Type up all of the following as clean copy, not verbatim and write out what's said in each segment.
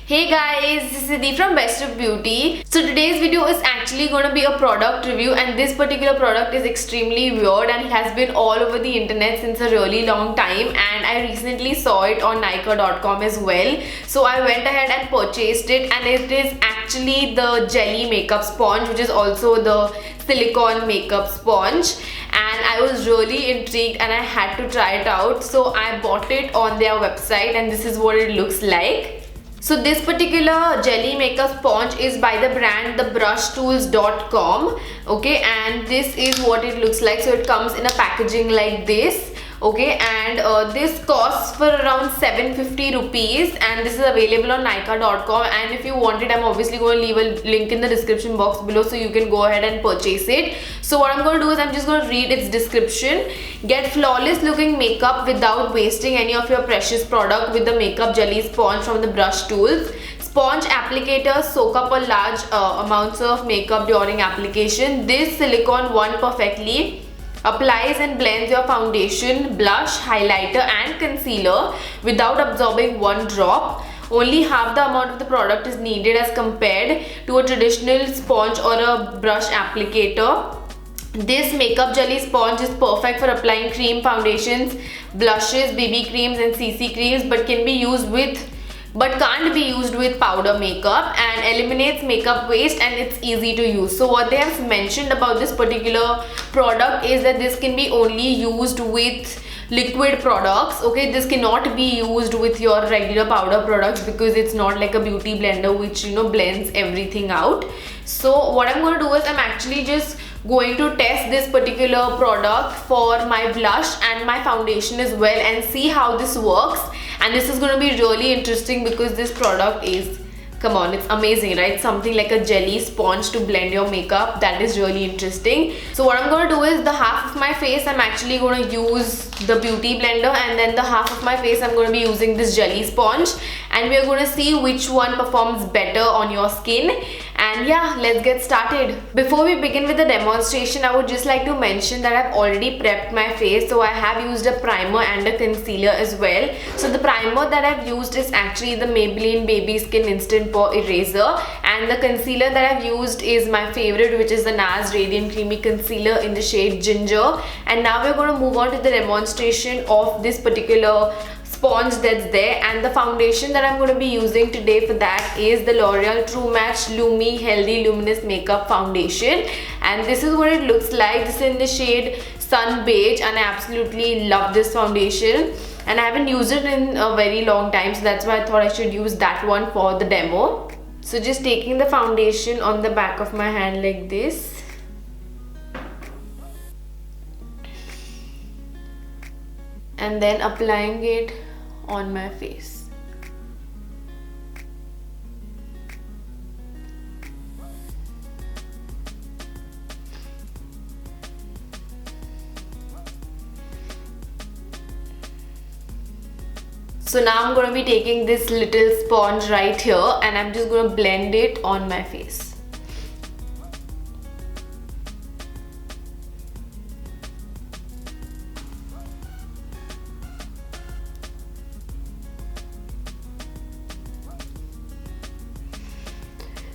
Hey guys, this is Siddhi from Best of Beauty. So today's video is actually going to be a product review, and this particular product is extremely weird and it has been all over the internet since a really long time, and I recently saw it on Nykaa.com as well. So I went ahead and purchased it, and it is actually the jelly makeup sponge, which is also the silicone makeup sponge, and I was really intrigued and I had to try it out. So I bought it on their website and this is what it looks like. So this particular jelly makeup sponge is by the brand thebrushtools.com. Okay, and this is what it looks like. So it comes in a packaging like this. Okay, and this costs for around 750 rupees, and this is available on Nykaa.com, and if you want it, I'm obviously going to leave a link in the description box below so you can go ahead and purchase it. So what I'm going to do is I'm just going to read its description. Get flawless looking makeup without wasting any of your precious product with the makeup jelly sponge from the Brush Tools. Sponge applicators soak up a large amounts of makeup during application. This silicone one perfectly applies and blends your foundation, blush, highlighter and concealer without absorbing one drop. Only half the amount of the product is needed as compared to a traditional sponge or a brush applicator. This makeup jelly sponge is perfect for applying cream foundations, blushes, BB creams and CC creams, but can't be used with powder makeup, and eliminates makeup waste, and it's easy to use. So what they have mentioned about this particular product is that this can be only used with liquid products. Okay, this cannot be used with your regular powder products because it's not like a beauty blender which blends everything out. So what I'm going to do is I'm actually just going to test this particular product for my blush and my foundation as well and see how this works. And this is going to be really interesting because this product is, come on, it's amazing, right? Something like a jelly sponge to blend your makeup. That is really interesting. So what I'm going to do is the half of my face I'm actually going to use the beauty blender, and then the half of my face I'm going to be using this jelly sponge, and we are going to see which one performs better on your skin. And yeah, let's get started. Before we begin with the demonstration, I would just like to mention that I've already prepped my face. So I have used a primer and a concealer as well. So the primer that I've used is actually the Maybelline Baby Skin Instant Pore Eraser, and the concealer that I've used is my favorite, which is the NARS Radiant Creamy Concealer in the shade Ginger. And now we're going to move on to the demonstration of this particular sponge that's there, and the foundation that I'm going to be using today for that is the L'Oreal True Match Lumi Healthy Luminous Makeup Foundation, and this is what it looks like. This is in the shade Sun Beige, and I absolutely love this foundation, and I haven't used it in a very long time, so that's why I thought I should use that one for the demo. So just taking the foundation on the back of my hand like this, and then applying it on my face. So now I'm going to be taking this little sponge right here, and I'm just going to blend it on my face.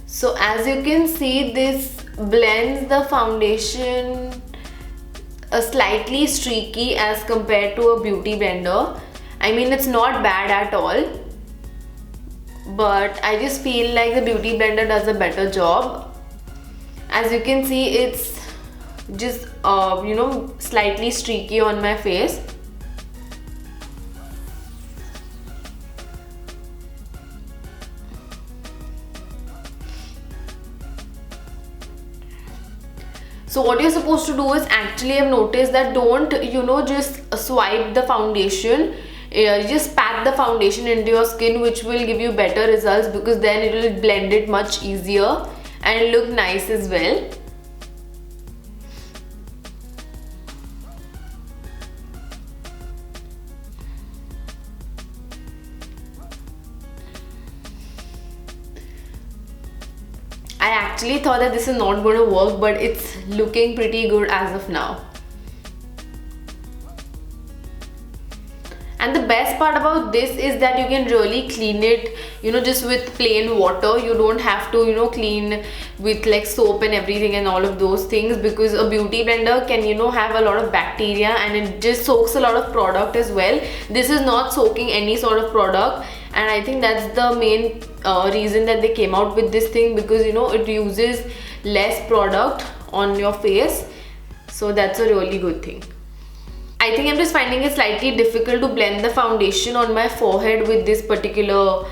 So as you can see, this blends the foundation slightly streaky as compared to a beauty blender. I mean, it's not bad at all, but I just feel like the beauty blender does a better job. As you can see, it's just slightly streaky on my face. So what you're supposed to do is, actually I've noticed that don't just swipe the foundation. Just pat the foundation into your skin, which will give you better results because then it will blend it much easier and look nice as well. I actually thought that this is not going to work, but it's looking pretty good as of now. And the best part about this is that you can really clean it, you know, just with plain water. You don't have to, you know, clean with like soap and everything and all of those things, because a beauty blender can, you know, have a lot of bacteria and it just soaks a lot of product as well. This is not soaking any sort of product, and I think that's the main reason that they came out with this thing, because, you know, it uses less product on your face. So that's a really good thing. I think I'm just finding it slightly difficult to blend the foundation on my forehead with this particular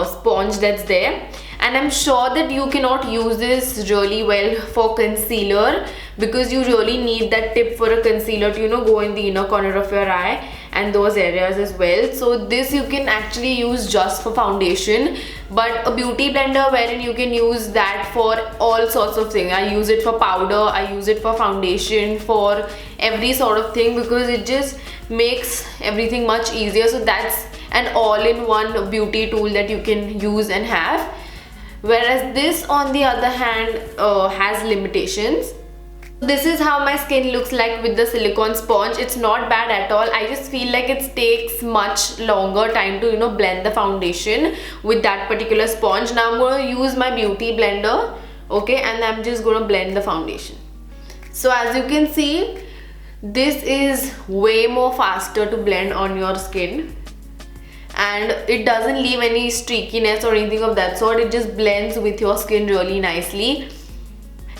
sponge that's there. And I'm sure that you cannot use this really well for concealer, because you really need that tip for a concealer to, you know, go in the inner corner of your eye and those areas as well. So this you can actually use just for foundation, but a beauty blender wherein you can use that for all sorts of things. I use it for powder, I use it for foundation, for every sort of thing, because it just makes everything much easier. So that's an all-in-one beauty tool that you can use and have. Whereas this, on the other hand, has limitations. This is how my skin looks like with the silicone sponge. It's not bad at all. I just feel like it takes much longer time to, you know, blend the foundation with that particular sponge. Now I'm going to use my beauty blender, okay, and I'm just going to blend the foundation. So as you can see, this is way more faster to blend on your skin, and it doesn't leave any streakiness or anything of that sort. It just blends with your skin really nicely.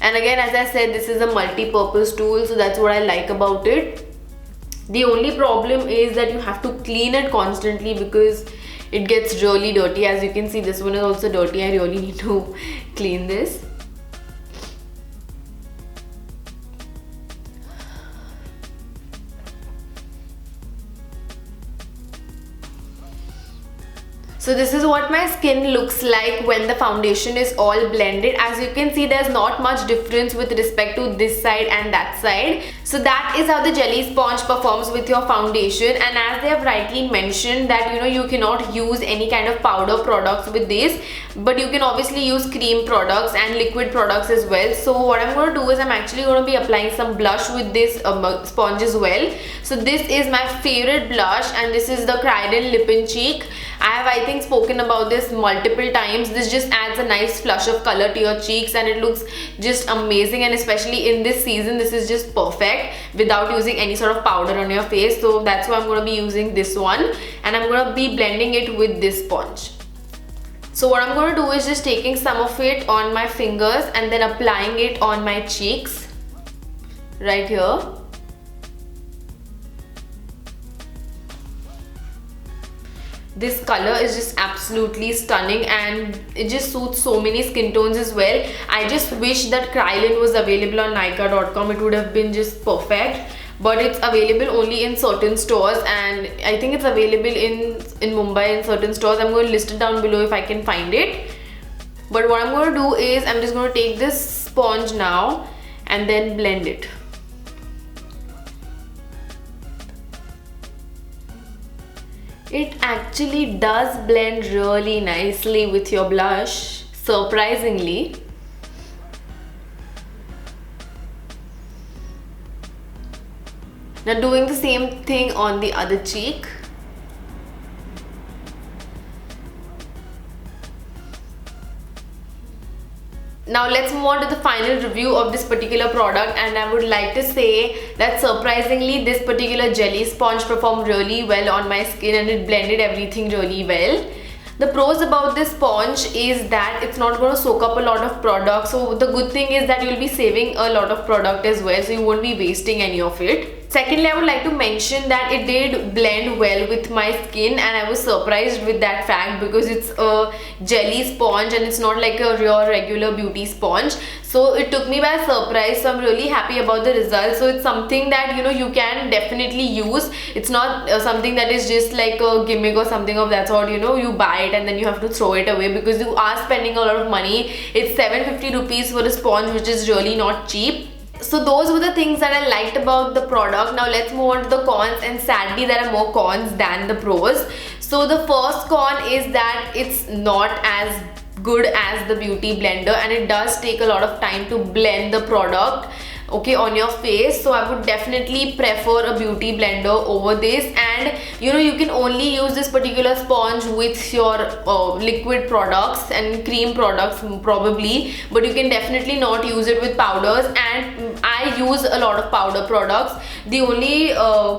And again, as I said, this is a multi-purpose tool, so that's what I like about it. The only problem is that you have to clean it constantly, because it gets really dirty. As you can see, this one is also dirty. I really need to clean this. So this is what my skin looks like when the foundation is all blended. As you can see, there's not much difference with respect to this side and that side. So that is how the jelly sponge performs with your foundation. And as they have rightly mentioned that, you know, you cannot use any kind of powder products with this, but you can obviously use cream products and liquid products as well. So what I'm going to do is I'm actually going to be applying some blush with this sponge as well. So this is my favorite blush, and this is the Krydon Lip and Cheek. I have, I think, spoken about this multiple times. This just adds a nice flush of color to your cheeks, and it looks just amazing, and especially in this season, this is just perfect without using any sort of powder on your face. So that's why I'm going to be using this one, and I'm going to be blending it with this sponge. So what I'm going to do is just taking some of it on my fingers and then applying it on my cheeks right here. This color is just absolutely stunning, and it just suits so many skin tones as well. I just wish that Krylon was available on Nykaa.com. It would have been just perfect, but it's available only in certain stores, and I think it's available in Mumbai in certain stores. I'm going to list it down below if I can find it. But what I'm going to do is I'm just going to take this sponge now and then blend it. It actually does blend really nicely with your blush, surprisingly. Now doing the same thing on the other cheek. Now let's move on to the final review of this particular product, and I would like to say that surprisingly this particular jelly sponge performed really well on my skin, and it blended everything really well. The pros about this sponge is that it's not going to soak up a lot of product, so the good thing is that you'll be saving a lot of product as well, so you won't be wasting any of it. Secondly, I would like to mention that it did blend well with my skin, and I was surprised with that fact, because it's a jelly sponge and it's not like a real regular beauty sponge. So it took me by surprise, so I'm really happy about the results. So it's something that, you know, you can definitely use. It's not something that is just like a gimmick or something of that sort, you know, you buy it and then you have to throw it away, because you are spending a lot of money. It's 750 rupees for a sponge, which is really not cheap. So those were the things that I liked about the product. Now let's move on to the cons, and sadly there are more cons than the pros. So the first con is that it's not as good as the beauty blender, and it does take a lot of time to blend the product. okay, on your face. So I would definitely prefer a beauty blender over this. And you know, you can only use this particular sponge with your liquid products and cream products probably, but you can definitely not use it with powders. And I use a lot of powder products. The only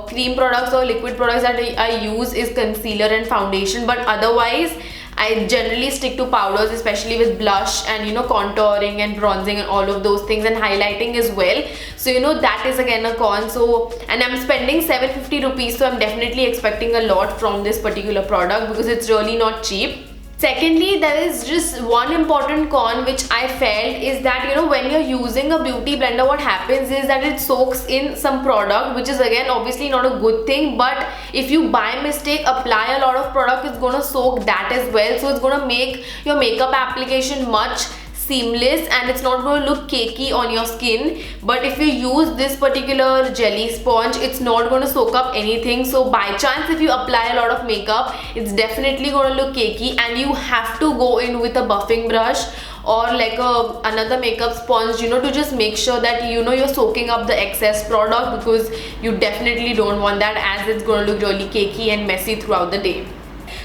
cream products or liquid products that I use is concealer and foundation, but otherwise I generally stick to powders, especially with blush and, you know, contouring and bronzing and all of those things, and highlighting as well. So you know, that is again a con. So, and I'm spending 750 rupees, so I'm definitely expecting a lot from this particular product because it's really not cheap. Secondly, there is just one important con which I felt is that, you know, when you're using a beauty blender, what happens is that it soaks in some product, which is again obviously not a good thing. But if you by mistake apply a lot of product, it's gonna soak that as well. So it's gonna make your makeup application much seamless and it's not going to look cakey on your skin. But if you use this particular jelly sponge, it's not going to soak up anything. So by chance if you apply a lot of makeup, it's definitely going to look cakey, and you have to go in with a buffing brush or like another makeup sponge, you know, to just make sure that, you know, you're soaking up the excess product, because you definitely don't want that, as it's going to look really cakey and messy throughout the day.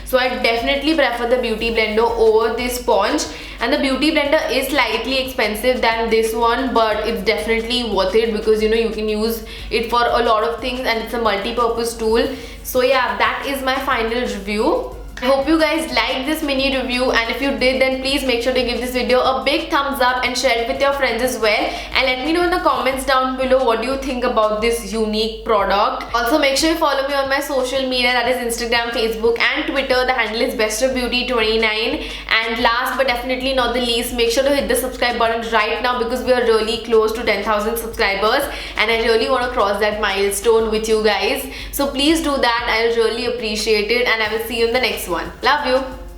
So I definitely prefer the beauty blender over this sponge. And the beauty blender is slightly expensive than this one, but it's definitely worth it because, you know, you can use it for a lot of things and it's a multi-purpose tool. So yeah, that is my final review. I hope you guys liked this mini review, and if you did, then please make sure to give this video a big thumbs up and share it with your friends as well. And let me know in the comments down below what do you think about this unique product. Also, make sure you follow me on my social media, that is Instagram, Facebook and Twitter. The handle is bestofbeauty29. And last but definitely not the least, make sure to hit the subscribe button right now because we are really close to 10,000 subscribers and I really want to cross that milestone with you guys. So please do that. I'll really appreciate it, and I will see you in the next one. Love you.